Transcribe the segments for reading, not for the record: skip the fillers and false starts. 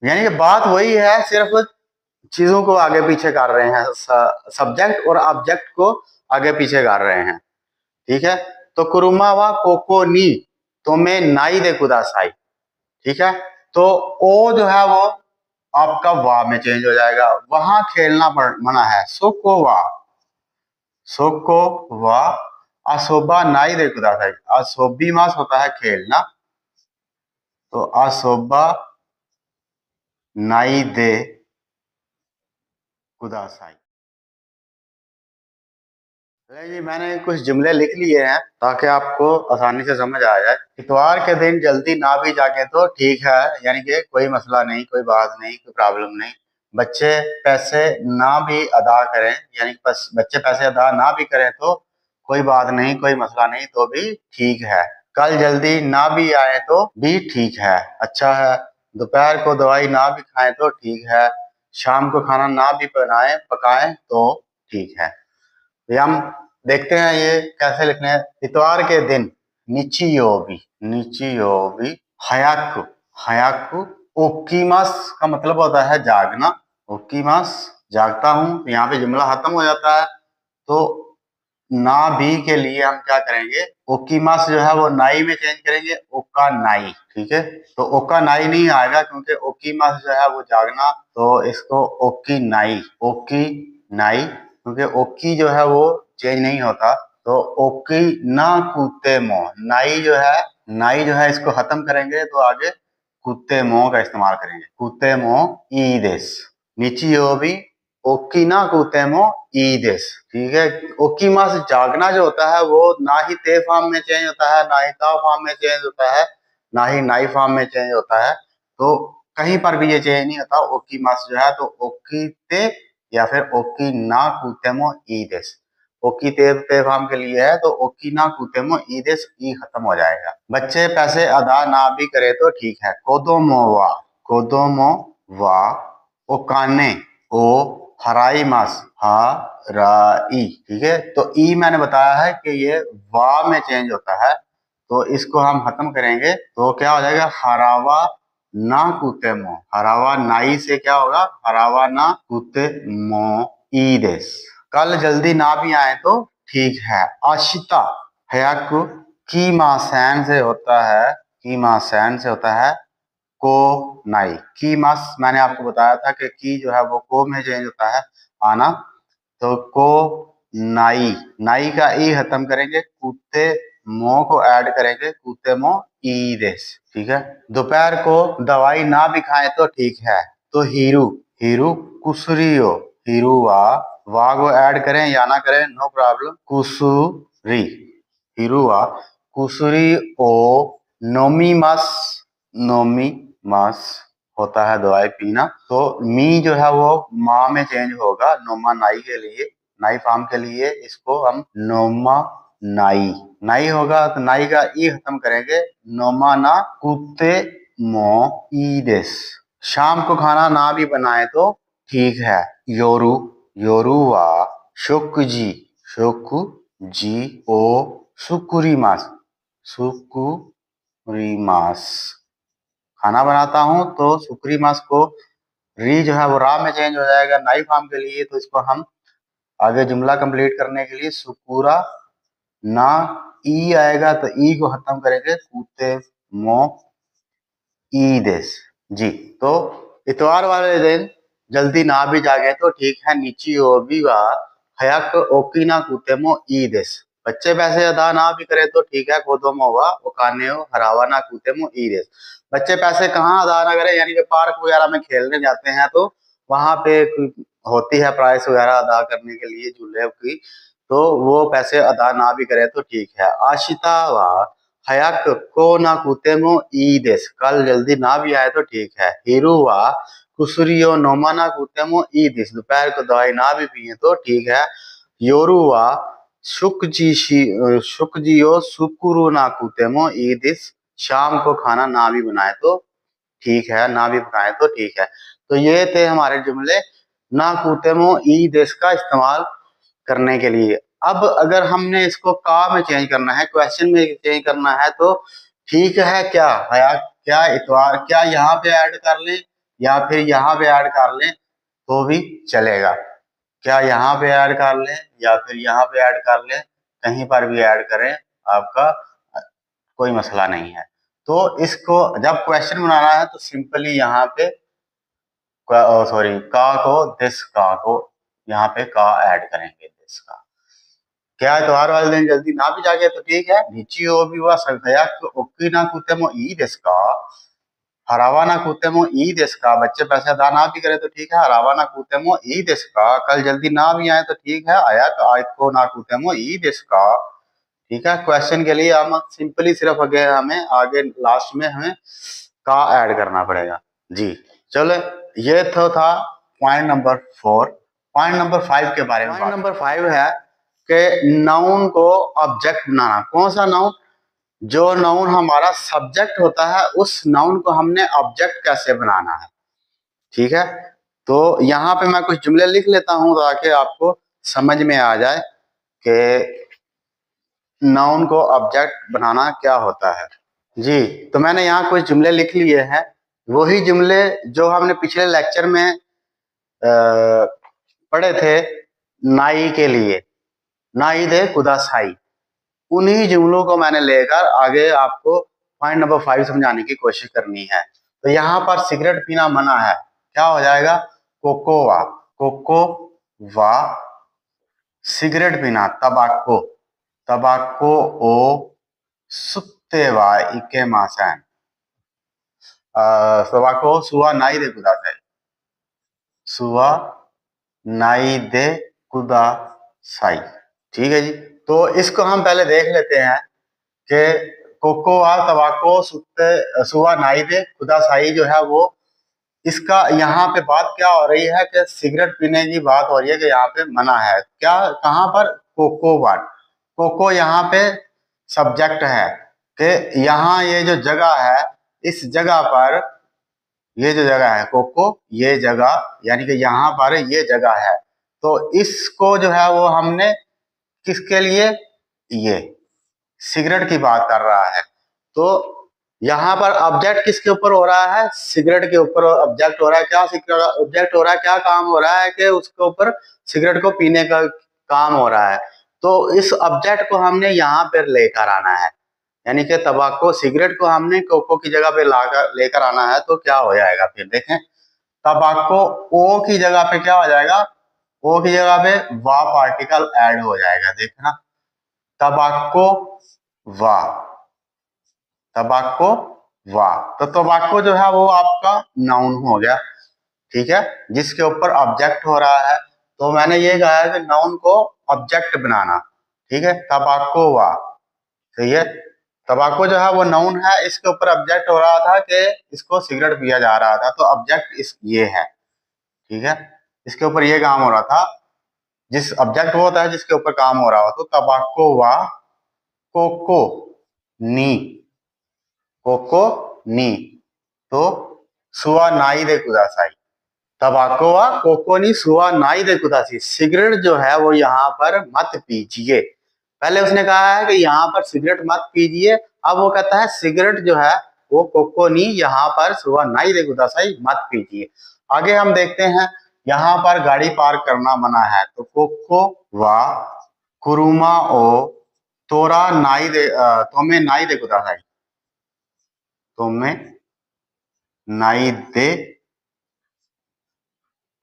यानी कि बात वही है, सिर्फ चीजों को आगे पीछे कर रहे हैं, सब्जेक्ट और ऑब्जेक्ट को आगे पीछे कर रहे हैं। ठीक है, तो कुरुमा व कोको नी तो में नाई दे कुदासाई। ठीक है, तो ओ जो है वो आपका वाह में चेंज हो जाएगा, वहां खेलना मना है। सोको वाह, सोको वाह अशोभा नाई दे कुदासाई। अशोभी मास होता है खेलना, तो अशोभा नाई दे कुदासाई। जी मैंने कुछ जुमले लिख लिए हैं ताकि आपको आसानी से समझ आ जाए। इतवार के दिन जल्दी ना भी जागे तो ठीक है, यानी कि कोई मसला नहीं, कोई बात नहीं, कोई प्रॉब्लम नहीं। बच्चे पैसे ना भी अदा करें, यानी बस बच्चे पैसे अदा ना भी करें तो कोई बात नहीं, कोई मसला नहीं, तो भी ठीक है। कल जल्दी ना भी आए तो भी ठीक है, अच्छा है। दोपहर को दवाई ना भी खाएं तो ठीक है। शाम को खाना ना भी बनाए पकाएं तो ठीक है। तो हम देखते हैं ये कैसे लिखने हैं। इतवार के दिन निचियोबी, निचियोबी हयाकु, हयाकु ओकीमास का मतलब होता है जागना। ओकीमास जागता हूं, तो यहाँ पे जुमला खत्म हो जाता है। तो ना भी के लिए हम क्या करेंगे, ओकीमास जो है वो नाई में चेंज करेंगे, ओका नाई। ठीक है, तो ओका नाई नहीं आएगा क्योंकि ओकीमास जो है वो जागना, तो इसको ओकी नाई, ओकी नाई, क्योंकि ओकी जो है वो चेंज नहीं होता। तो ओकी ना कूते मो, नाई जो है, नाई जो है इसको खत्म करेंगे तो आगे कुत्ते मो का इस्तेमाल करेंगे। कुत्ते मो ई देस, निचियोबी ओकिना कुतेमो ई देस। ठीक है, ओकीमा से जागना जो होता है वो ना ही ते फॉर्म में चेंज होता है, ना ही ता फॉर्म में चेंज होता है, ना ही नाई फॉर्म में चेंज होता है। तो कहीं पर भी ये चेंज नहीं होता। ओकीमा जो है तो ओकीते या फिर ओकिना कुतेमो ई देस। ओकी ते फॉर्म के लिए है तो ओकिना कुतेमो ई देस, ई खत्म हो जाएगा। बच्चे पैसे अदा ना भी करे तो ठीक है। कोदोमो वा, कोदोमो वा ओकाने, ओ हराई मास, हा राई। ठीक है, तो ई मैंने बताया है कि ये वा में चेंज होता है, तो इसको हम खत्म करेंगे तो क्या हो जाएगा, हरावा ना कूते मो। हरावा नाई से क्या होगा, हरावा ना कूते मो ई देस। कल जल्दी ना भी आए तो ठीक है। आशिता हयाकु की मासैन से होता है, की मासैन से होता है को नाई। की मास मैंने आपको बताया था कि की जो है वो को में चेंज होता है आना, तो को नाई, नाई का ई खत्म करेंगे, कुत्ते मो को ऐड करेंगे, कुत्ते मो ई देस। ठीक है, दोपहर को दवाई ना भी खाए तो ठीक है। तो हीरू, हीरू कुसरियो, हीरू वा को ऐड करें या ना करें नो प्रॉब्लम, कुसुरी, हीरू वा कुसुरी ओ नोमी मस, नोमी मस होता है दवाई पीना। तो मी जो है वो माँ में चेंज होगा, नोमा नाई के लिए, नाई फॉर्म के लिए इसको हम नोमा नाई, नाई होगा तो नाई का ई खत्म करेंगे, नोमा ना कुत्ते मो ई देस। शाम को खाना ना भी बनाए तो ठीक है। योरू, योरू वा शोकुजी, शोकुजी ओ सुकुरीमास, सुकुरीमास खाना बनाता हूं, तो सुकुरीमास को री जो है वो रा में चेंज हो जाएगा नाई फॉर्म के लिए, तो इसको हम आगे जुमला कंप्लीट करने के लिए सुकुरा ना ई आएगा तो ई को खत्म करेंगे, कूते मो ई देस। जी, तो इतवार वाले दिन जल्दी ना भी जागे तो ठीक है। नीची ओबी वा हयाक ओकिना कुतेमो ई देस। बच्चे पैसे अदा ना भी करे तो ठीक है। कोदोमो वा ओकाने हरावा ना कुतेमो ई देस। बच्चे पैसे कहाँ अदा ना करें, यानी कि पार्क वगैरह में खेलने जाते हैं तो वहां पे होती है प्राइस वगैरह अदा करने के लिए झूले की, तो वो पैसे अदा ना भी करे तो ठीक है। आशिता वा हयाक को ना कुतेमो ई देस। कल जल्दी ना भी आए तो ठीक है। हीरू वा कुसुरियो नोमा ना कुतेमो ई देस। दोपहर को दवाई ना भी पिए तो ठीक है। योरू वा शुकजियो सुकुरु ना कुतेमो ई देस। शाम को खाना ना भी बनाए तो ठीक है, ना भी बनाए तो ठीक है। तो ये थे हमारे जुमले ना कुतेमो ई देस का इस्तेमाल करने के लिए। अब अगर हमने इसको का में चेंज करना है, क्वेश्चन में चेंज करना है, तो ठीक है क्या हया, क्या इतवार, क्या यहाँ पे ऐड कर लें या फिर यहाँ पे ऐड कर लें तो भी चलेगा। क्या यहाँ पे ऐड कर लें या फिर यहाँ पे ऐड कर लें, कहीं पर भी ऐड करें, आपका कोई मसला नहीं है। तो इसको जब क्वेश्चन बनाना है तो सिंपली यहाँ पे सॉरी का को दिस का को यहाँ पे का ऐड करेंगे, दिस का। क्या इतवार वाले दिन जल्दी ना भी जागे तो ठीक है। नीची हो भी हुआ संख्या ओक्की ना कूते मो ई दिस का, हरावा ना कूते मो ई दिस का। बच्चे पैसे अदा ना भी करे तो ठीक है, हरावा ना कूते मो ई दिस का। कल जल्दी ना भी आए तो ठीक है, आया तो आज को ना कूते मो ई दिस का। ठीक है, क्वेश्चन के लिए हम सिंपली सिर्फ हमें आगे लास्ट में हमें का ऐड करना पड़ेगा जी। चलो ये तो था पॉइंट नंबर 4। पॉइंट नंबर 5 के बारे में। पॉइंट नंबर 5 है कि नाउन को ऑब्जेक्ट बनाना। कौन सा नाउन? जो नाउन हमारा सब्जेक्ट होता है उस नाउन को हमने ऑब्जेक्ट कैसे बनाना है। ठीक है, तो यहाँ पे मैं कुछ जुमले लिख लेता हूं ताकि आपको समझ में आ जाए कि नाउन को ऑब्जेक्ट बनाना क्या होता है जी। तो मैंने यहाँ कुछ जुमले लिख लिए हैं, वही जुमले जो हमने पिछले लेक्चर में पढ़े थे नाई के लिए, नाई दे खुदा साई। उन्हीं जुमलों को मैंने लेकर आगे आपको पॉइंट नंबर 5 समझाने की कोशिश करनी है। तो यहाँ पर सिगरेट पीना मना है, क्या हो जाएगा? कोकोवा, कोको वा। सिगरेट पीना तबाको, तबाको ओ सुत्तेवा इके मासन। तबाको सुआ नाई दे खुदा साई, सुआ नाई दे खुदा साई। ठीक है जी, तो इसको हम पहले देख लेते हैं कि कोकोआ तबाको सुत्ते सुआ नाई दे खुदा साई जो है वो, इसका यहाँ पे बात क्या हो रही है कि सिगरेट पीने की बात हो रही है कि यहाँ पे मना है। क्या, कहाँ पर? Cocoa one. कोको यहाँ पे सब्जेक्ट है कि यहाँ ये जो जगह है, इस जगह पर, ये जो जगह है कोको, ये जगह यानी कि यहाँ पर ये जगह है। तो इसको जो है वो हमने किसके लिए, ये सिगरेट की बात कर रहा है। तो यहाँ पर ऑब्जेक्ट किसके ऊपर हो रहा है? सिगरेट के ऊपर ऑब्जेक्ट हो रहा है। क्या ऑब्जेक्ट हो रहा है, क्या काम हो रहा है कि उसके ऊपर सिगरेट को पीने का काम हो रहा है। तो इस ऑब्जेक्ट को हमने यहाँ पर लेकर आना है, यानी कि तंबाकू सिगरेट को हमने कोको की जगह पे लाकर लेकर आना है। तो क्या हो जाएगा फिर देखें, तंबाकू ओ की जगह पे क्या हो जाएगा? ओ की जगह पे वा पार्टिकल ऐड हो जाएगा। देखना, तंबाकू वा, तंबाकू वा। तो तंबाकू जो है वो आपका नाउन हो गया। ठीक है, जिसके ऊपर ऑब्जेक्ट हो रहा है। तो मैंने ये कहा है कि नाउन को ऑब्जेक्ट बनाना। ठीक है, तंबाकू वा, सही है। तंबाकू जो है वो नाउन है, इसके ऊपर ऑब्जेक्ट हो रहा था कि इसको सिगरेट पिया जा रहा था, तो ऑब्जेक्ट इस ये है। ठीक है, इसके ऊपर ये काम हो रहा था, जिस ऑब्जेक्ट वो होता है जिसके ऊपर काम हो रहा हो। तो तंबाकू वा कोको नी, कोको नी। तो सुआ नाई दे कुदासाई, तंबाकू वा कोको नी सुआ नाई दे कुदासी। सिगरेट जो है वो यहाँ पर मत पीजिए। पहले उसने कहा है कि यहाँ पर सिगरेट मत पीजिए, अब वो कहता है सिगरेट जो है वो कोको नी यहाँ पर सुबह नाई दे गुदासाई मत पीजिए। आगे हम देखते हैं, यहाँ पर गाड़ी पार्क करना मना है। तो कोको वा कुरुमा ओ तोरा नाई दे तुम्हें नाई दे गुदासाई, तुम्हें नाई दे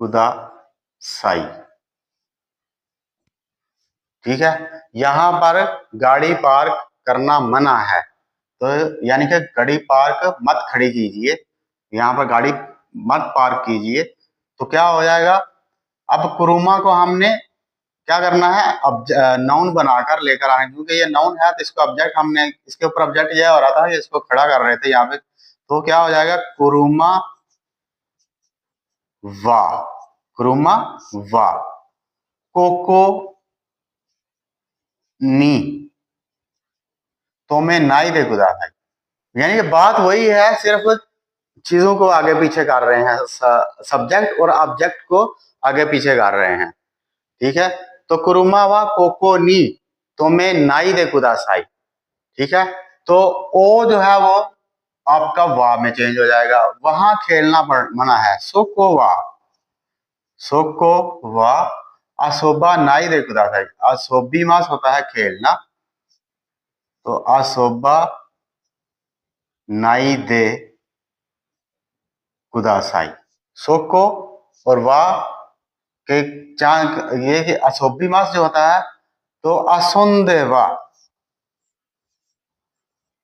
गुदासाई। ठीक है, यहाँ पर गाड़ी पार्क करना मना है, तो यानी कि गाड़ी पार्क मत खड़ी कीजिए, यहाँ पर गाड़ी मत पार्क कीजिए। तो क्या हो जाएगा? अब कुरुमा को हमने क्या करना है? अब नाउन बनाकर लेकर आना, क्योंकि ये नाउन है तो इसको ऑब्जेक्ट हमने, इसके ऊपर ऑब्जेक्ट यह हो रहा था, ये इसको खड़ा कर रहे थे यहाँ पे। तो क्या हो जाएगा? कुरुमा वा, कुरुमा वा कोको नी तो मैं नाई दे गुदा है। यानी कि बात वही है, सिर्फ चीजों को आगे पीछे कर रहे हैं, सब्जेक्ट और ऑब्जेक्ट को आगे पीछे कर रहे हैं। ठीक है, तो कुरुमा वा कोको नी तो मैं नाई दे कुदासाई। ठीक है, तो ओ जो है वो आपका वा में चेंज हो जाएगा, वहां खेलना मना है। सोको वा, सोको वा अशोभा नाई दे कुदासाई। अशोभी मास होता है खेलना, तो अशोभा नाई दे कुदासाई। सोको और वा के चांक ये कि अशोभी मास जो होता है, तो असुंदे वा,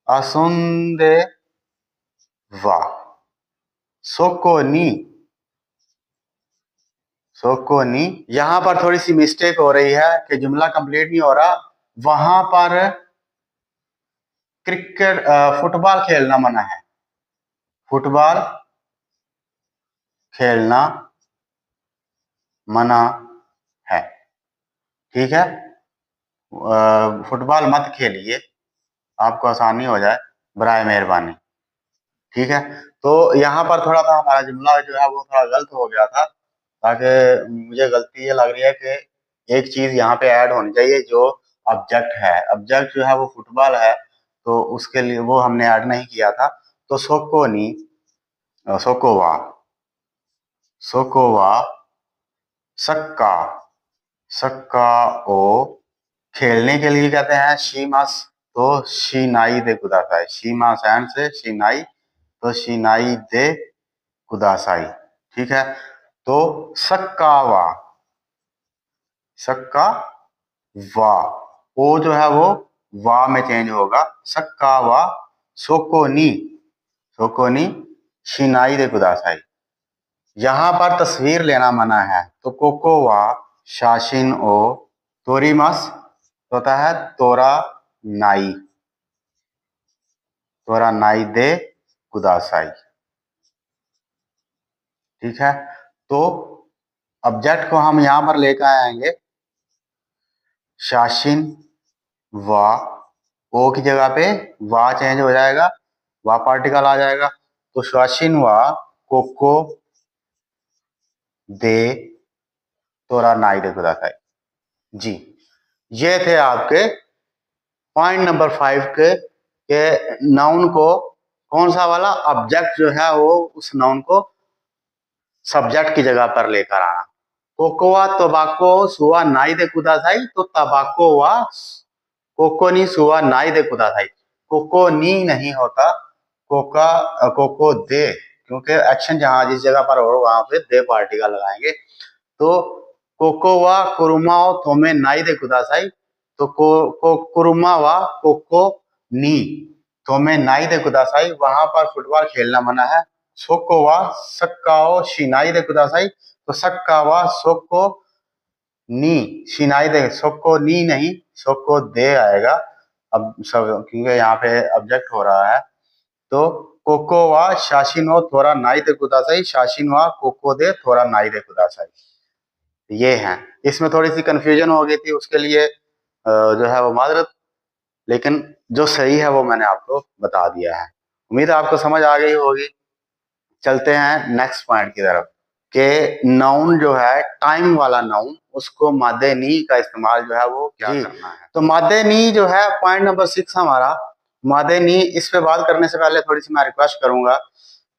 असुंदे वा सोको नी, सोको नी। यहां पर थोड़ी सी मिस्टेक हो रही है कि जुमला कंप्लीट नहीं हो रहा। वहां पर क्रिकेट फुटबॉल खेलना मना है, फुटबॉल खेलना मना है। ठीक है, फुटबॉल मत खेलिए, आपको आसानी हो जाए, बराए मेहरबानी। ठीक है, तो यहाँ पर थोड़ा सा हमारा जुमला जो है वो थोड़ा गलत हो गया था, ताकि मुझे गलती ये लग रही है कि एक चीज यहाँ पे ऐड होनी चाहिए, जो ऑब्जेक्ट है। ऑब्जेक्ट जो है वो फुटबॉल है, तो उसके लिए वो हमने ऐड नहीं किया था। तो सोको नी, सोकोवा, सोकोवा सक्का, सक्का ओ खेलने के लिए कहते हैं शीमास, तो शीनाई दे कुदासाई। शीमा सैन से शीनाई, तो शीनाई दे कुदासाई। ठीक है, तो सक्कावा, सक्का वा, ओ जो है वो वा में चेंज होगा। सक्कावा सोकोनी, सोकोनी शिनाई दे कुदासाई। यहां पर तस्वीर लेना मना है, तो कोको वा शाशिन ओ तोरीमस होता है तोरा नाई, तोरा नाई दे कुदासाई। ठीक है, तो ऑब्जेक्ट को हम यहां पर लेकर आएंगे, शाशिन वा, ओ की जगह पे वा चेंज हो जाएगा, वा पार्टिकल आ जाएगा, तो शाशिन वा कोको दे तोरा नाई दे कुदासाई। जी, ये थे आपके पॉइंट नंबर 5 के नाउन को कौन सा वाला ऑब्जेक्ट जो है वो उस नाउन को सब्जेक्ट की जगह पर लेकर आना। कोकोवा तोबाको सुआ नाई दे कुदासाई, तो तबाको वा कोको नी सुआ नाई दे कुदासाई। कोको नी नहीं होता, कोका कोको दे, क्योंकि एक्शन जहां जिस जगह पर हो वहां पे दे पार्टिकल लगाएंगे। तो कोको वा कुरुमा ओ थोमे नाई दे कुदासाई, तो कुरुमा वा कोको नी थोमे नाई दे कुदासाई, वहां पर फुटबॉल खेलना मना है। सोको वा सक्काओ शिनाई दे कुदासाई, तो सक्का वा सोको नी शिनाई दे, सोको नी नहीं सोको दे आएगा। अब सब क्योंकि यहाँ पे ऑब्जेक्ट हो रहा है, तो कोको वा शाशिनो थोड़ा नाई दे कुदासाई, शाशिनवा कोको दे थोड़ा नाई दे कुदासाई। ये है, इसमें थोड़ी सी कंफ्यूजन हो गई थी, उसके लिए जो है वो माजरत, लेकिन जो सही है वो मैंने आपको बता दिया है। उम्मीद है आपको समझ आ गई होगी। चलते हैं नेक्स्ट पॉइंट की तरफ, के नाउन जो है टाइम वाला नाउन, उसको मादे नी का इस्तेमाल जो है वो क्या करना है। तो मादे नी जो है पॉइंट नंबर 6 हमारा मादे नी। इस पे बात करने से पहले थोड़ी सी मैं रिक्वेस्ट करूंगा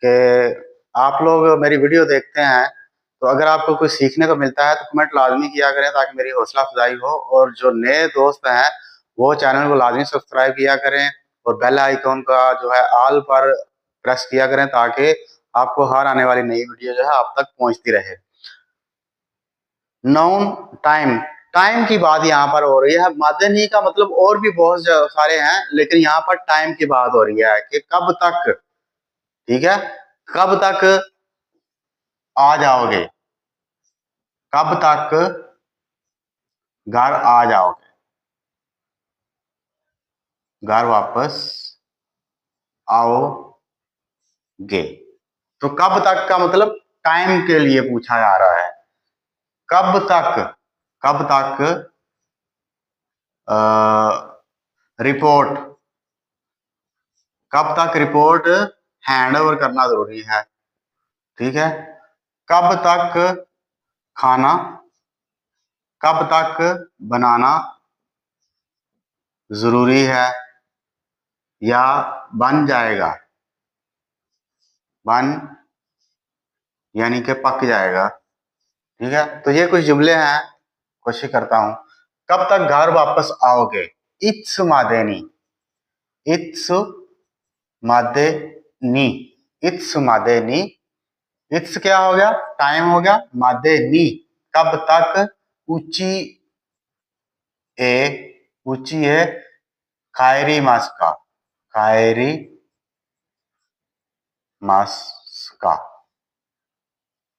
कि आप लोग मेरी वीडियो देखते हैं, तो अगर आपको कुछ सीखने को मिलता है तो कमेंट लाजमी किया करें, ताकि मेरी हौसला अफजाई हो। और जो नए दोस्त हैं वो चैनल को लाजमी सब्सक्राइब किया करें, और बेल आइकॉन का जो है ऑल पर प्रेस किया करें, ताकि आपको हर आने वाली नई वीडियो जो है आप तक पहुंचती रहे। नाउन टाइम, टाइम की बात यहाँ पर हो रही है। मादनी का मतलब और भी बहुत सारे हैं, लेकिन यहाँ पर टाइम की बात हो रही है कि कब तक, ठीक है, कब तक आ जाओगे, कब तक घर आ जाओगे, घर वापस आओगे। तो कब तक का मतलब टाइम के लिए पूछा जा रहा है। कब तक, कब तक रिपोर्ट, कब तक रिपोर्ट हैंड ओवर करना जरूरी है। ठीक है, कब तक खाना, कब तक बनाना जरूरी है या बन जाएगा, बन यानी कि पक जाएगा। ठीक है, तो ये कुछ जुमले हैं, कोशिश करता हूं। कब तक घर वापस आओगे? इत्स मादेनी, इत्स मादेनी, इत्स मादेनी। इट्स क्या हो गया? टाइम हो गया। मादेनी कब तक? ऊंची ए, ऊंची है कायरी मास का, कायरी मास का।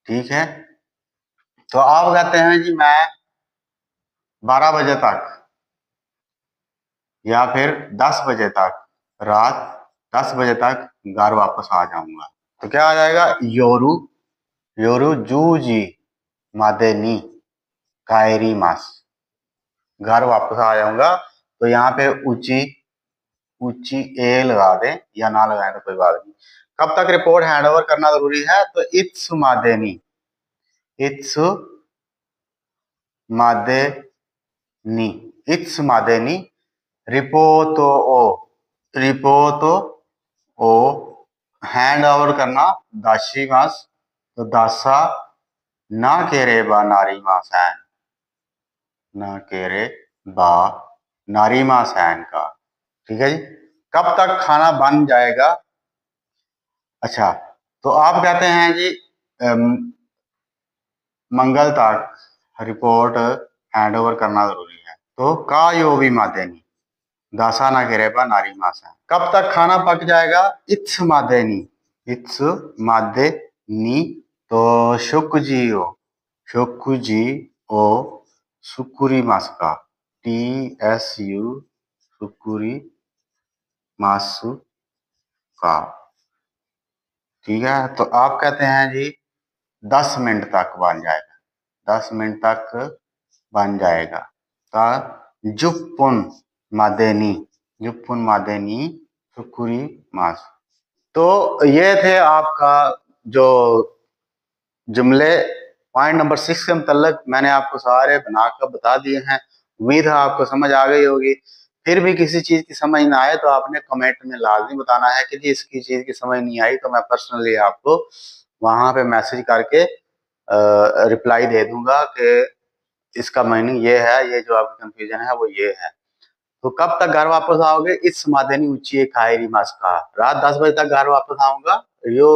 ठीक है, तो आप कहते हैं जी मैं 12 बजे तक या फिर 10 बजे तक, रात 10 बजे तक घर वापस आ जाऊंगा। तो क्या आ जाएगा? योरू, योरू जूजी मादेनी कायरी मास, घर वापस आ जाऊंगा। तो यहाँ पे ऊंची, ऊंची ए लगा दें या ना लगाएं तो कोई बात नहीं। कब तक रिपोर्ट हैंड ओवर करना जरूरी है? तो इत्स मादेनी, इत्स मादेनी, इत्स मादेनी रिपोर्टो ओ, रिपोर्टो ओ हैंड ओवर करना दाशी मास, तो दासा ना केरे बा नारी मास है, ना केरे बा नारी मास है का। ठीक है जी। कब तक खाना बन जाएगा? अच्छा, तो आप कहते हैं जी मंगल तक रिपोर्ट हैंड ओवर करना जरूरी है। तो का यो भी मादेनी दासा ना गिरेबा नारी मासा। कब तक खाना पक जाएगा? इत्स मादेनी, इत्स मादेनी। तो शुकुजी ओ, शुकुजी ओ सुकुरी मास्का, TSU सुकुरी मासु का। ठीक है, तो आप कहते हैं जी 10 मिनट तक बन जाएगा, 10 मिनट तक बन जाएगा। ता जुप्पुन मादेनी, जुप्पुन मादेनी सुकुरी मास। तो ये थे आपका जो जुमले पॉइंट नंबर 6 के मतलब मैंने आपको सारे बनाकर बता दिए हैं। उम्मीद है आपको समझ आ गई होगी। फिर भी किसी चीज की समझ ना आए तो आपने कमेंट में लाजमी बताना है कि जी इसकी चीज की समझ नहीं आई, तो मैं पर्सनली आपको वहां पे मैसेज करके रिप्लाई दे दूंगा कि इसका मीनिंग ये है, ये जो आपकी कंफ्यूजन है वो ये है। तो कब तक घर वापस आओगे? इस मादनी ऊंची खायरी मास्का, रात 10 बजे तक घर वापस आऊंगा। यो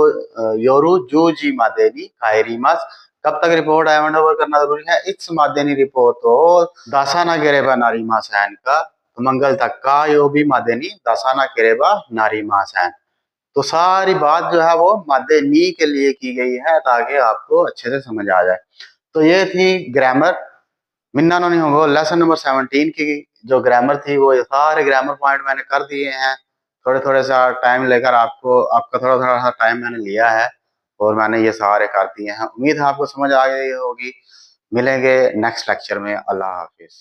योरू जो जी मादेनी खायरी मास। कब तक रिपोर्ट हैंड ओवर करना जरूरी है? इस मादेनी रिपोर्ट तो दासाना गिरेबा नारी मास है का। तो मंगल तक का यो भी मादेनी दासाना गिरेबा नारी मास है। तो सारी बात जो है वो मादे नी के लिए की गई है ताकि आपको अच्छे से समझ आ जाए। तो ये थी ग्रामर। मिन्ना नहीं होगा लेसन नंबर 17 की जो ग्रामर थी वो ये सारे ग्रामर पॉइंट मैंने कर दिए हैं। थोड़े थोड़े सा टाइम लेकर आपको, आपका थोड़ा थोड़ा सा टाइम मैंने लिया है और मैंने ये सारे कर दिए हैं। उम्मीद है आपको समझ आ गई होगी। मिलेंगे नेक्स्ट लेक्चर में। अल्लाह हाफिज।